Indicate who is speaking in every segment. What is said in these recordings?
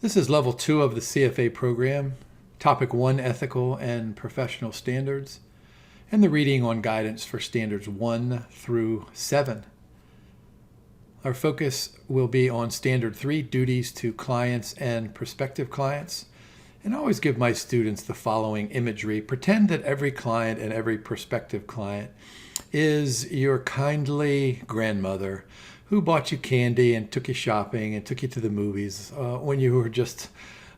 Speaker 1: This is level 2 of the CFA program, topic 1, ethical and professional standards, and the reading on guidance for standards 1 through 7. Our focus will be on standard 3, duties to clients and prospective clients. And I always give my students the following imagery. Pretend that every client and every prospective client is your kindly grandmother who bought you candy and took you shopping and took you to the movies when you were just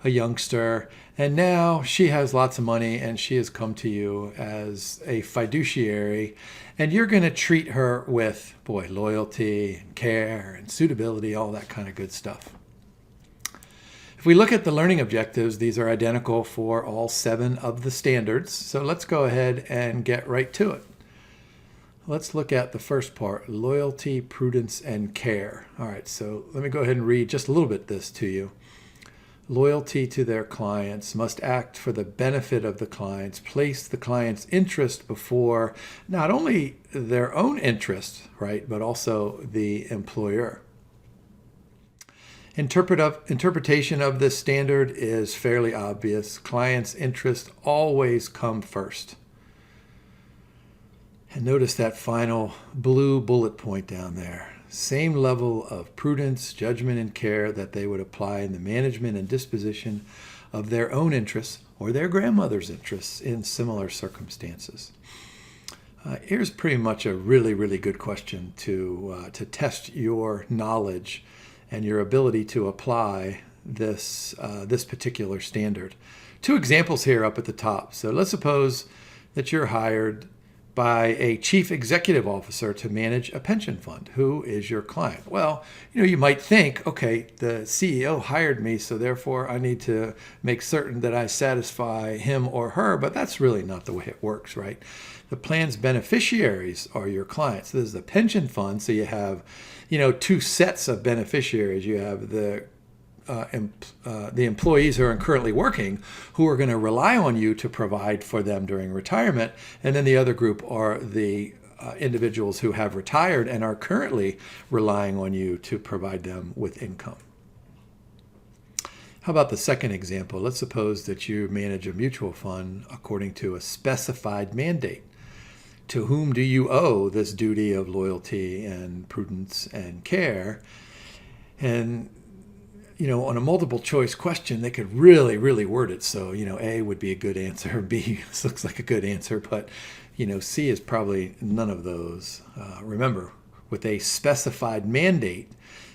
Speaker 1: a youngster. And now she has lots of money and she has come to you as a fiduciary. And you're going to treat her with, loyalty and care and suitability, all that kind of good stuff. If we look at the learning objectives, these are identical for all 7 of the standards. So let's go ahead and get right to it. Let's look at the first part, loyalty, prudence, and care. All right, so let me go ahead and read just a little bit this to you. Loyalty to their clients, must act for the benefit of the clients, place the client's interest before not only their own interest, right, but also the employer. Interpretation of this standard is fairly obvious. Client's interests always come first. And notice that final blue bullet point down there. Same level of prudence, judgment, and care that they would apply in the management and disposition of their own interests or their grandmother's interests in similar circumstances. Here's pretty much a really, really good question to test your knowledge and your ability to apply this particular standard. 2 examples here up at the top. So let's suppose that you're hired by a chief executive officer to manage a pension fund. Who is your client? Well, you might think, okay, the CEO hired me, so therefore I need to make certain that I satisfy him or her, but that's really not the way it works, right? The plan's beneficiaries are your clients. This is a pension fund, so you have, 2 sets of beneficiaries. You have the employees who are currently working, who are going to rely on you to provide for them during retirement. And then the other group are the individuals who have retired and are currently relying on you to provide them with income. How about the second example? Let's suppose that you manage a mutual fund according to a specified mandate. To whom do you owe this duty of loyalty and prudence and care? And on a multiple choice question, they could really, really word it. So, A would be a good answer. B looks like a good answer, but, C is probably none of those. Remember, with a specified mandate,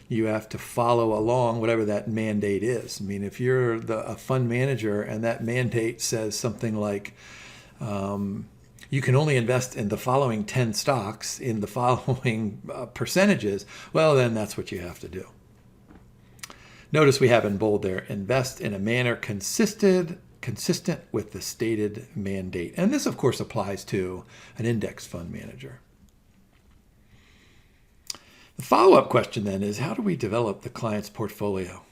Speaker 1: you have to follow along whatever that mandate is. I mean, if you're a fund manager and that mandate says something like, you can only invest in the following 10 stocks in the following percentages, well, then that's what you have to do. Notice we have in bold there, invest in a manner consistent with the stated mandate. And this, of course, applies to an index fund manager. The follow-up question then is, how do we develop the client's portfolio?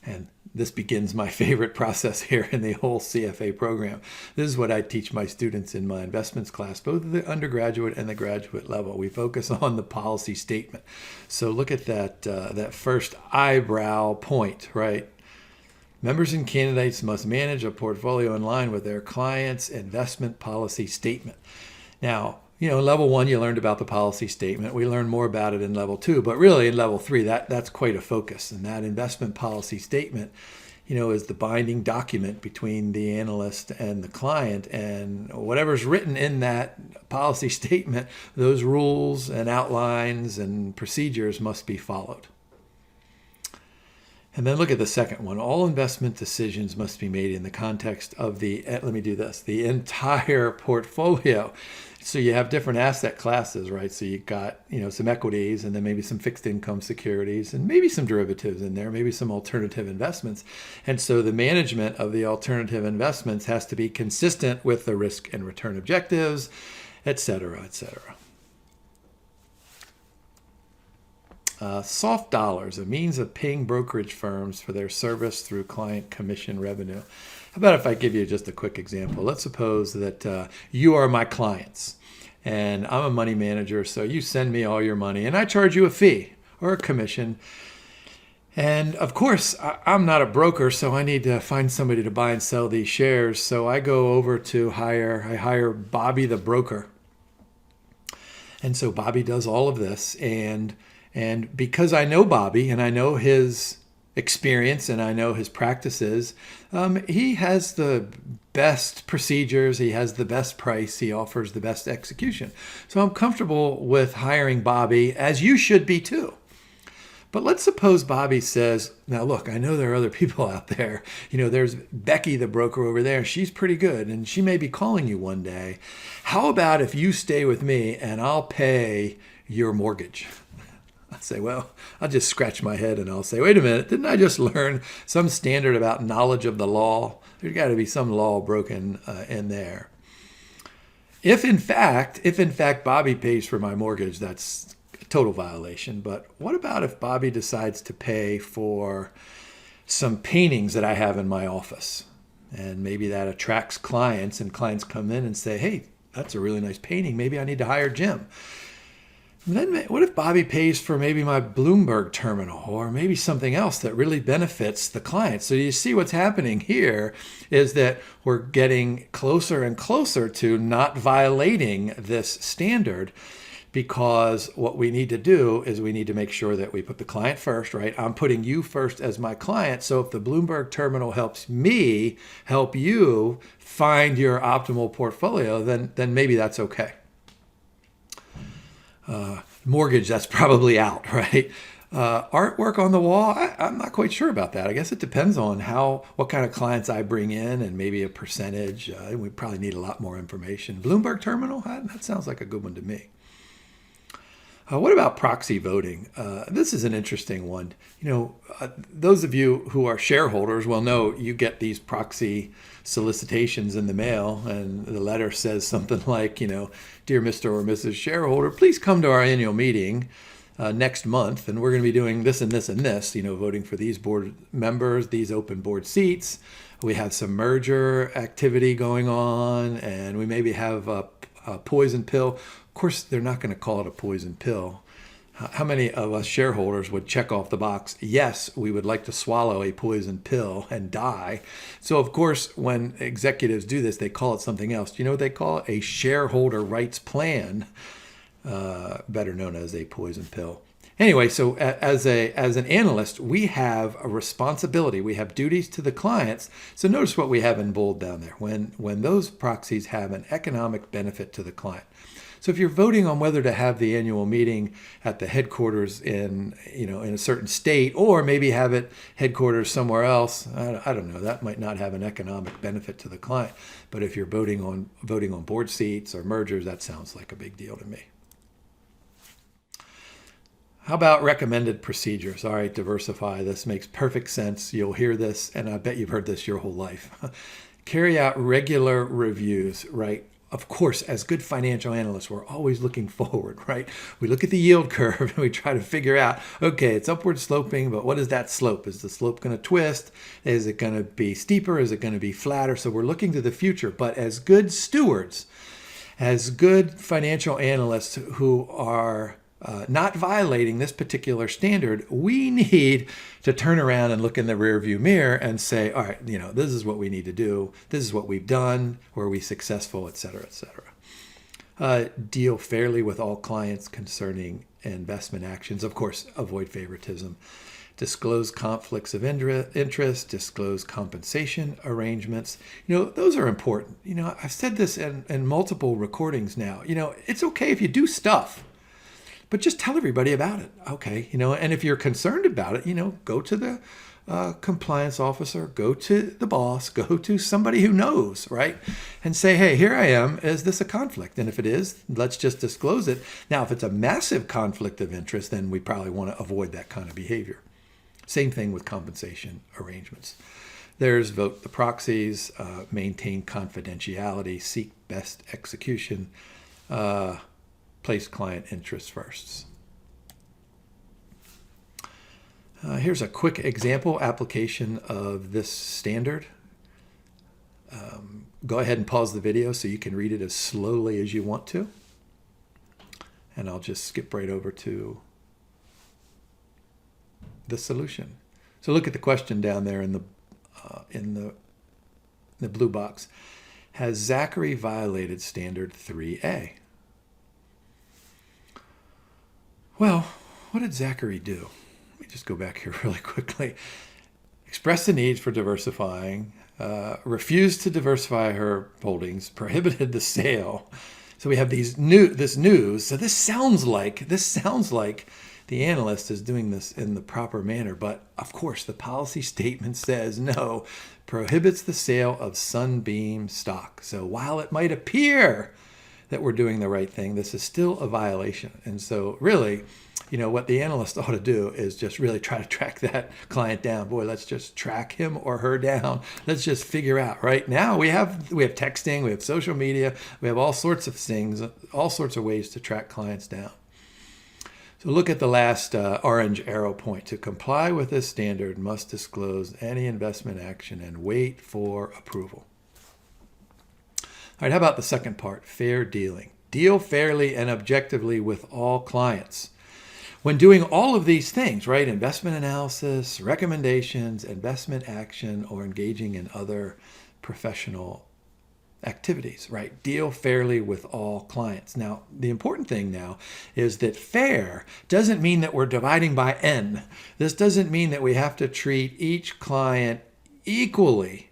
Speaker 1: And this begins my favorite process here in the whole CFA program. This is what I teach my students in my investments class, both at the undergraduate and the graduate level. We focus on the policy statement. So look at that first eyebrow point, right? Members and candidates must manage a portfolio in line with their client's investment policy statement. Now, in level 1, you learned about the policy statement. We learned more about it in level 2, but really in level 3, that's quite a focus. And that investment policy statement, is the binding document between the analyst and the client. And whatever's written in that policy statement, those rules and outlines and procedures must be followed. And then look at the second one. All investment decisions must be made in the context of the entire portfolio. So you have different asset classes, right? So you've got, some equities and then maybe some fixed income securities and maybe some derivatives in there, maybe some alternative investments. And so the management of the alternative investments has to be consistent with the risk and return objectives, et cetera, et cetera. Soft dollars, a means of paying brokerage firms for their service through client commission revenue. How about if I give you just a quick example? Let's suppose that you are my clients and I'm a money manager, so you send me all your money and I charge you a fee or a commission. And of course, I'm not a broker, so I need to find somebody to buy and sell these shares. So I go over to I hire Bobby the broker. And so Bobby does all of this. And because I know Bobby and I know his experience and I know his practices, he has the best procedures, he has the best price, he offers the best execution. So I'm comfortable with hiring Bobby, as you should be too. But let's suppose Bobby says, now look, I know there are other people out there. There's Becky, the broker over there. She's pretty good, and she may be calling you one day. How about if you stay with me and I'll pay your mortgage? I'll say, well, I'll just scratch my head and I'll say, wait a minute, didn't I just learn some standard about knowledge of the law? There's got to be some law broken in there. If in fact Bobby pays for my mortgage, that's a total violation. But what about if Bobby decides to pay for some paintings that I have in my office? And maybe that attracts clients, and clients come in and say, hey, that's a really nice painting. Maybe I need to hire Jim. And then what if Bobby pays for maybe my Bloomberg terminal or maybe something else that really benefits the client? So you see what's happening here is that we're getting closer and closer to not violating this standard, because what we need to do is we need to make sure that we put the client first, right? I'm putting you first as my client. So if the Bloomberg terminal helps me help you find your optimal portfolio, then maybe that's okay. Mortgage, that's probably out, right? Artwork on the wall, I'm not quite sure about that. I guess it depends on what kind of clients I bring in and maybe a percentage. We probably need a lot more information. Bloomberg terminal, that sounds like a good one to me. What about proxy voting? This is an interesting one. Those of you who are shareholders will know you get these proxy solicitations in the mail, and the letter says something like, dear Mr. or Mrs. Shareholder, please come to our annual meeting next month, and we're going to be doing this and this and this, voting for these board members, these open board seats. We have some merger activity going on, and we maybe have a poison pill. Of course, they're not going to call it a poison pill. How many of us shareholders would check off the box, yes, we would like to swallow a poison pill and die? So, of course, when executives do this, they call it something else. Do you know what they call it? A shareholder rights plan, better known as a poison pill. Anyway, so as an analyst, we have a responsibility. We have duties to the clients. So notice what we have in bold down there. When those proxies have an economic benefit to the client. So if you're voting on whether to have the annual meeting at the headquarters in a certain state, or maybe have it headquarters somewhere else, I don't know, that might not have an economic benefit to the client. But if you're voting on board seats or mergers, that sounds like a big deal to me. How about recommended procedures? All right, diversify. This makes perfect sense. You'll hear this, and I bet you've heard this your whole life. Carry out regular reviews, right? Of course, as good financial analysts, we're always looking forward, right? We look at the yield curve and we try to figure out, okay, it's upward sloping, but what is that slope? Is the slope going to twist? Is it going to be steeper? Is it going to be flatter? So we're looking to the future. But as good stewards, as good financial analysts who are not violating this particular standard, we need to turn around and look in the rearview mirror and say, all right, this is what we need to do. This is what we've done. Were we successful, et cetera, et cetera. Deal fairly with all clients concerning investment actions. Of course, avoid favoritism. Disclose conflicts of interest, disclose compensation arrangements. Those are important. I've said this in multiple recordings now. It's okay if you do stuff, but just tell everybody about it, okay? And if you're concerned about it, go to the compliance officer, go to the boss, go to somebody who knows, right? And say, hey, here I am. Is this a conflict? And if it is, let's just disclose it. Now, if it's a massive conflict of interest, then we probably want to avoid that kind of behavior. Same thing with compensation arrangements. There's vote the proxies, maintain confidentiality, seek best execution, place client interests first. Here's a quick example application of this standard. Go ahead and pause the video so you can read it as slowly as you want to. And I'll just skip right over to the solution. So look at the question down there in the blue box. Has Zachary violated standard 3A? Well, what did Zachary do? Let me just go back here really quickly. Expressed the need for diversifying, refused to diversify her holdings, prohibited the sale. So we have this news. So this sounds like the analyst is doing this in the proper manner. But of course, the policy statement says no, prohibits the sale of Sunbeam stock. So while it might appear that we're doing the right thing, this is still a violation. And so really, what the analyst ought to do is just really try to track that client down. Boy, let's just track him or her down. Let's just figure out right now. We have texting, we have social media, we have all sorts of things, all sorts of ways to track clients down. So look at the last orange arrow point. To comply with this standard, must disclose any investment action and wait for approval. All right, how about the second part? Fair dealing. Deal fairly and objectively with all clients. When doing all of these things, right, investment analysis, recommendations, investment action, or engaging in other professional activities, right, deal fairly with all clients. Now, the important thing now is that fair doesn't mean that we're dividing by N. This doesn't mean that we have to treat each client equally.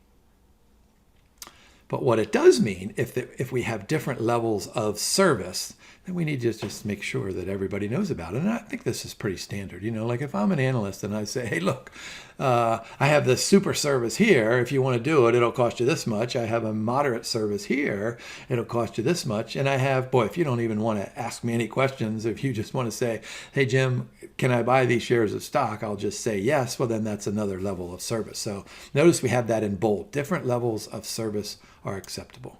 Speaker 1: But what it does mean, if we have different levels of service, then we need to just make sure that everybody knows about it. And I think this is pretty standard. Like if I'm an analyst and I say, hey, look, I have this super service here. If you want to do it, it'll cost you this much. I have a moderate service here. It'll cost you this much. And I have, if you don't even want to ask me any questions, if you just want to say, hey, Jim, can I buy these shares of stock? I'll just say yes. Well, then that's another level of service. So notice we have that in bold. Different levels of service are acceptable.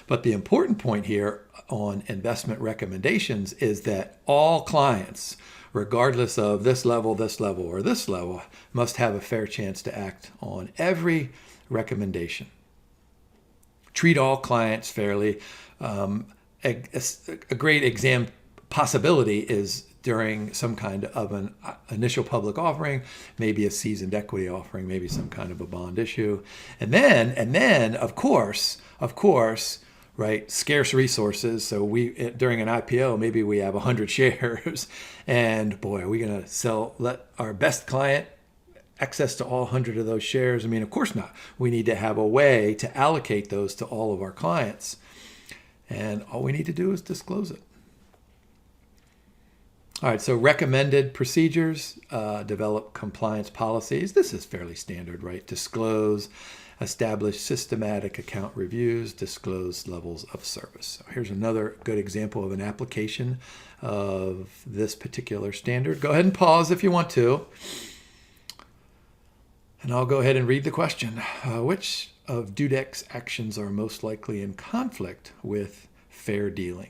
Speaker 1: But the important point here on investment recommendations is that all clients, regardless of this level, or this level, must have a fair chance to act on every recommendation. Treat all clients fairly. A great exam possibility is during some kind of an initial public offering, maybe a seasoned equity offering, maybe some kind of a bond issue. And then of course, right, scarce resources. So during an IPO, maybe we have 100 shares and boy, are we going to let our best client access to all 100 of those shares? I mean, of course not. We need to have a way to allocate those to all of our clients. And all we need to do is disclose it. All right, so recommended procedures, develop compliance policies. This is fairly standard, right? Disclose, establish systematic account reviews, disclose levels of service. So here's another good example of an application of this particular standard. Go ahead and pause if you want to. And I'll go ahead and read the question. Which of Dudek's actions are most likely in conflict with fair dealing?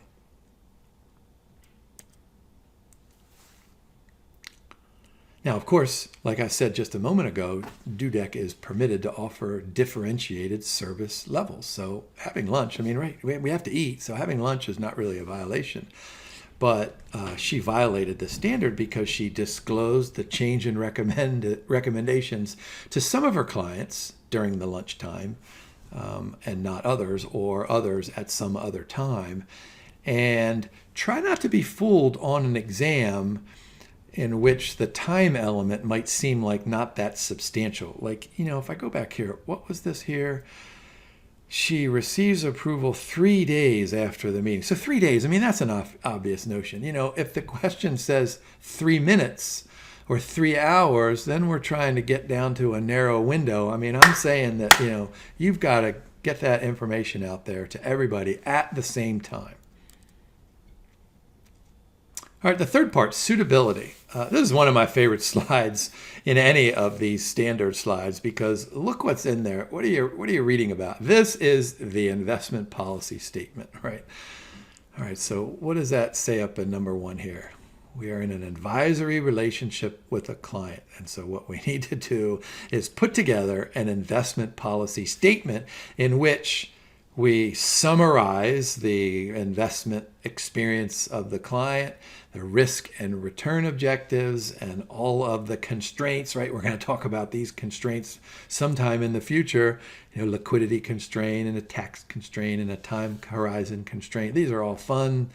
Speaker 1: Now, of course, like I said just a moment ago, Dudek is permitted to offer differentiated service levels. So having lunch, right, we have to eat, so having lunch is not really a violation. But she violated the standard because she disclosed the change in recommendations to some of her clients during the lunchtime and not others, or others at some other time. And try not to be fooled on an exam in which the time element might seem like not that substantial. Like, if I go back here, what was this here? She receives approval 3 days after the meeting. So 3 days, that's an obvious notion. If the question says 3 minutes or 3 hours, then we're trying to get down to a narrow window. I'm saying that, you've got to get that information out there to everybody at the same time. All right, the third part, suitability. This is one of my favorite slides in any of these standard slides because look what's in there. What are you reading about? This is the investment policy statement, right? All right, so what does that say up in number 1 here? We are in an advisory relationship with a client. And so what we need to do is put together an investment policy statement in which We summarize the investment experience of the client, the risk and return objectives, and all of the constraints, right? We're going to talk about these constraints sometime in the future, liquidity constraint and a tax constraint and a time horizon constraint. These are all fun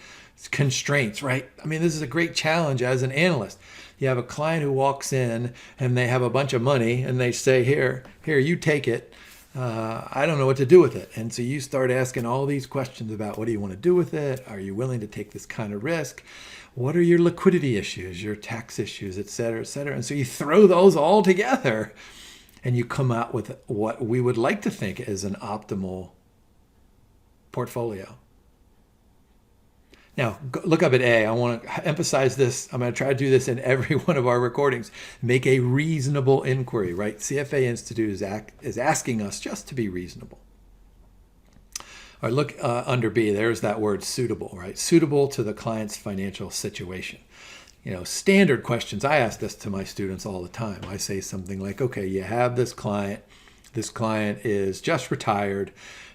Speaker 1: constraints, right? I mean, this is a great challenge as an analyst. You have a client who walks in and they have a bunch of money and they say, here, you take it. I don't know what to do with it. And so you start asking all these questions about what do you want to do with it? Are you willing to take this kind of risk? What are your liquidity issues, your tax issues, et cetera, et cetera? And so you throw those all together and you come out with what we would like to think is an optimal portfolio. Now, look up at A. I want to emphasize this. I'm going to try to do this in every one of our recordings. Make a reasonable inquiry, right? CFA Institute is asking us just to be reasonable. All right, look under B. There's that word suitable, right? Suitable to the client's financial situation. Standard questions. I ask this to my students all the time. I say something like, okay, you have this client. This client is just retired.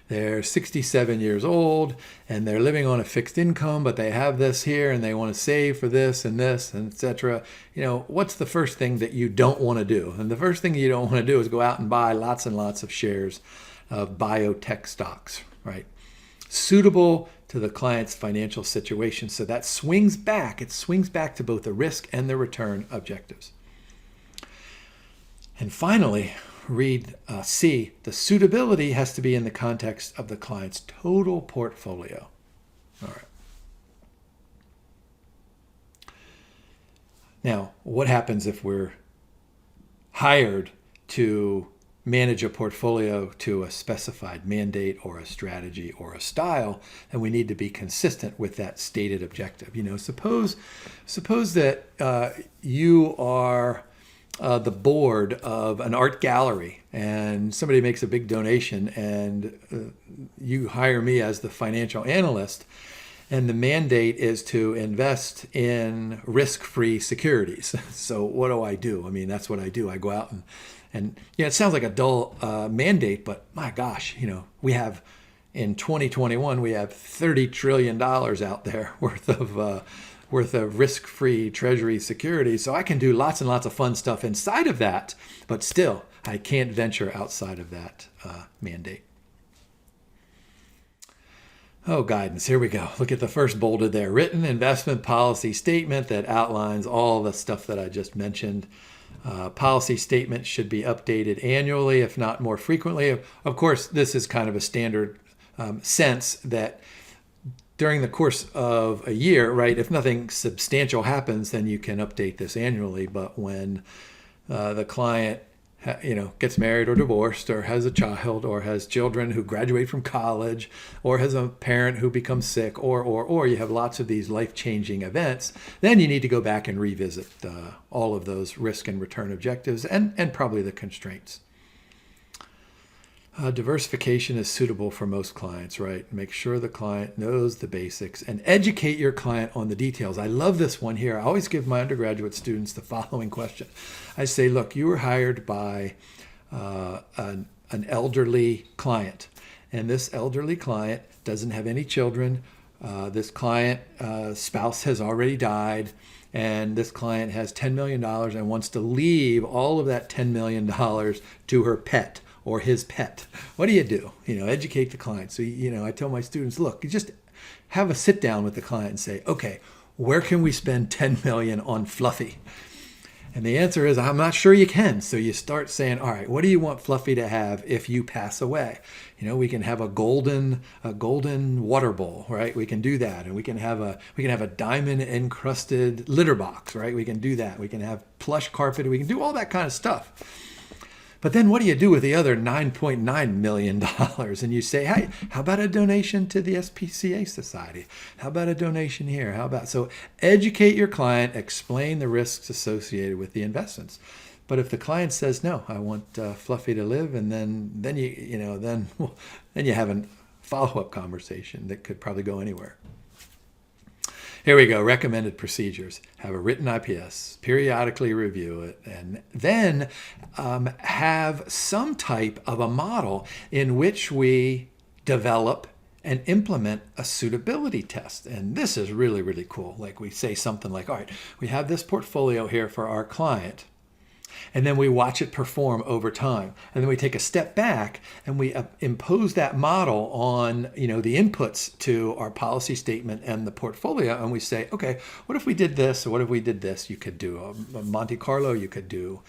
Speaker 1: They're 67 years old and they're living on a fixed income, but they have this here and they want to save for this and etc. What's the first thing that you don't want to do? And the first thing you don't want to do is go out and buy lots and lots of shares of biotech stocks, right? Suitable to the client's financial situation. So that swings back. It swings back to both the risk and the return objectives. And finally, read C, the suitability has to be in the context of the client's total portfolio. All right. Now, what happens if we're hired to manage a portfolio to a specified mandate or a strategy or a style, and we need to be consistent with that stated objective? Suppose that you are the board of an art gallery and somebody makes a big donation and you hire me as the financial analyst, and the mandate is to invest in risk-free securities. So what do? I mean, that's what I do. I go out and it sounds like a dull mandate, but my gosh, we have in 2021, we have $30 trillion out there worth of risk-free treasury securities. So I can do lots and lots of fun stuff inside of that, but still, I can't venture outside of that mandate. Oh, guidance. Here we go. Look at the first bolded there. Written investment policy statement that outlines all the stuff that I just mentioned. Policy statement should be updated annually, if not more frequently. Of course, this is kind of a standard sense that during the course of a year, right, if nothing substantial happens, then you can update this annually. But when the client gets married or divorced or has a child or has children who graduate from college or has a parent who becomes sick or you have lots of these life-changing events, then you need to go back and revisit all of those risk and return objectives and probably the constraints. Diversification is suitable for most clients, right? Make sure the client knows the basics and educate your client on the details. I love this one here. I always give my undergraduate students the following question. I say, look, you were hired by an elderly client, and this elderly client doesn't have any children. This client spouse has already died, and this client has $10 million and wants to leave all of that $10 million to her pet or his pet. What do? Educate the client. So, I tell my students, look, you just have a sit down with the client and say, okay, where can we spend 10 million on Fluffy? And the answer is, I'm not sure you can. So you start saying, all right, what do you want Fluffy to have if you pass away? We can have a golden water bowl, right? We can do that. And we can have a diamond encrusted litter box, right? We can do that. We can have plush carpet. We can do all that kind of stuff. But then what do you do with the other $9.9 million? And you say, hey, how about a donation to the SPCA Society? How about a donation here? So educate your client, explain the risks associated with the investments. But if the client says, no, I want Fluffy to live, and then you have a follow-up conversation that could probably go anywhere. Here we go. Recommended procedures. Have a written IPS, periodically review it, and then have some type of a model in which we develop and implement a suitability test. And this is really, really cool. Like we say something like, all right, we have this portfolio here for our client, and then we watch it perform over time. And then we take a step back and we impose that model on, the inputs to our policy statement and the portfolio. And we say, okay, what if we did this? Or what if we did this? You could do a Monte Carlo, you could do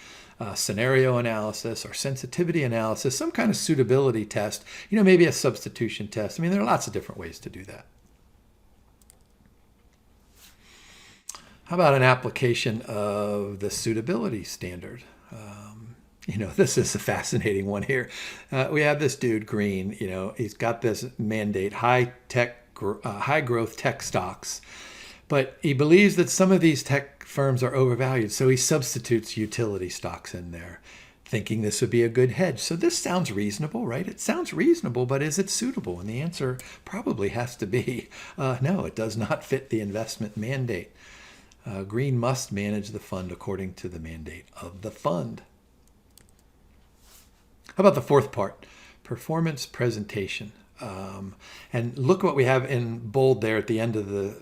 Speaker 1: scenario analysis or sensitivity analysis, some kind of suitability test, maybe a substitution test. I mean, there are lots of different ways to do that. How about an application of the suitability standard? This is a fascinating one here. We have this dude, Green, he's got this mandate, high growth tech stocks, but he believes that some of these tech firms are overvalued. So he substitutes utility stocks in there, thinking this would be a good hedge. So this sounds reasonable, right? It sounds reasonable, but is it suitable? And the answer probably has to be no, it does not fit the investment mandate. Green must manage the fund according to the mandate of the fund. How about the fourth part? Performance presentation. And look what we have in bold there at the end of the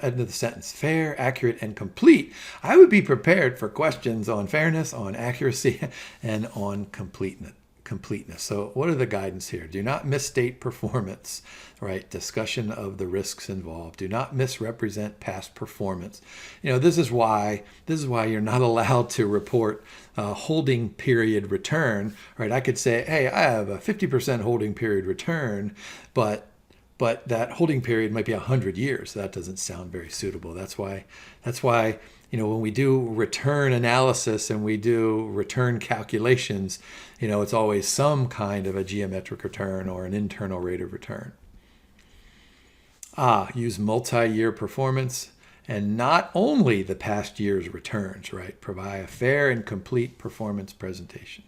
Speaker 1: end of the sentence. Fair, accurate, and complete. I would be prepared for questions on fairness, on accuracy, and on completeness. So what are the guidance here? Do not misstate performance, right? Discussion of the risks involved. Do not misrepresent past performance. This is why you're not allowed to report holding period return, right? I could say, hey, I have a 50% holding period return, but that holding period might be 100 years. That doesn't sound very suitable. That's why when we do return analysis and we do return calculations, it's always some kind of a geometric return or an internal rate of return. Use multi-year performance and not only the past year's returns, right? Provide a fair and complete performance presentation.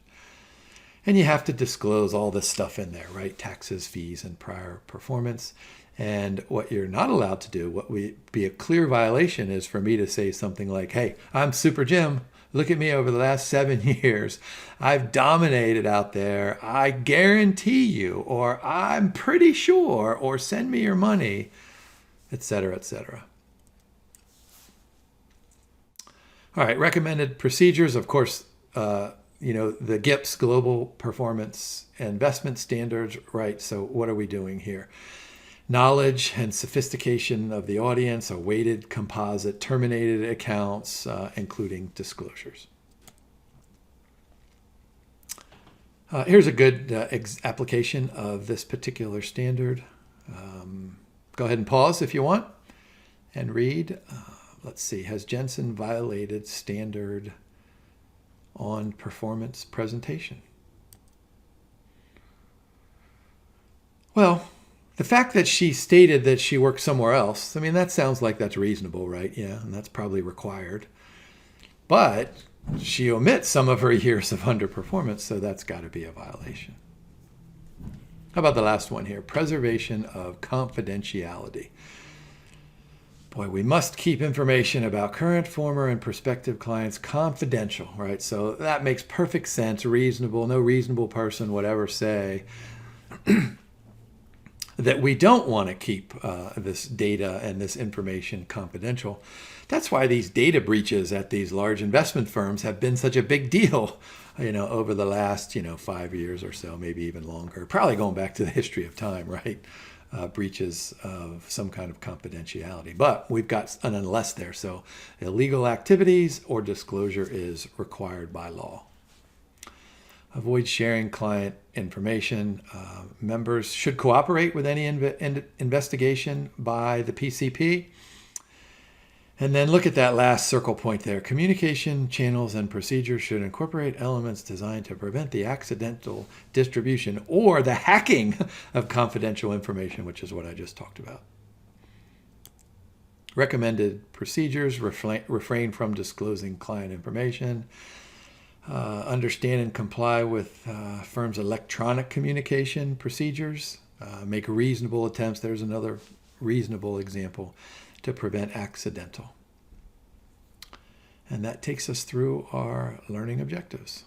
Speaker 1: And you have to disclose all this stuff in there, right? Taxes, fees, and prior performance. And what you're not allowed to do, what would be a clear violation, is for me to say something like, hey, I'm Super Jim. Look at me over the last 7 years. I've dominated out there. I guarantee you, or I'm pretty sure, or send me your money, etc., etc. All right, recommended procedures. Of course, the GIPS, Global Performance Investment Standards, right? So what are we doing here? Knowledge and sophistication of the audience, a weighted composite, terminated accounts, including disclosures. Here's a good application of this particular standard. Go ahead and pause if you want and read. Let's see. Has Jensen violated standard on performance presentation? Well, the fact that she stated that she worked somewhere else, I mean, that sounds like that's reasonable, right? Yeah, and that's probably required. But she omits some of her years of underperformance, so that's got to be a violation. How about the last one here? Preservation of confidentiality. Boy, we must keep information about current, former, and prospective clients confidential, right? So that makes perfect sense, reasonable. No reasonable person would ever say that we don't want to keep this data and this information confidential. That's why these data breaches at these large investment firms have been such a big deal, over the last, 5 years or so, maybe even longer, probably going back to the history of time, right? Breaches of some kind of confidentiality. But we've got an unless there, so illegal activities or disclosure is required by law. Avoid sharing client information. Members should cooperate with any investigation by the PCP. And then look at that last circle point there. Communication channels and procedures should incorporate elements designed to prevent the accidental distribution or the hacking of confidential information, which is what I just talked about. Recommended procedures: refrain from disclosing client information. Understand and comply with firms' electronic communication procedures. Make reasonable attempts. There's another reasonable example to prevent accidental. And that takes us through our learning objectives.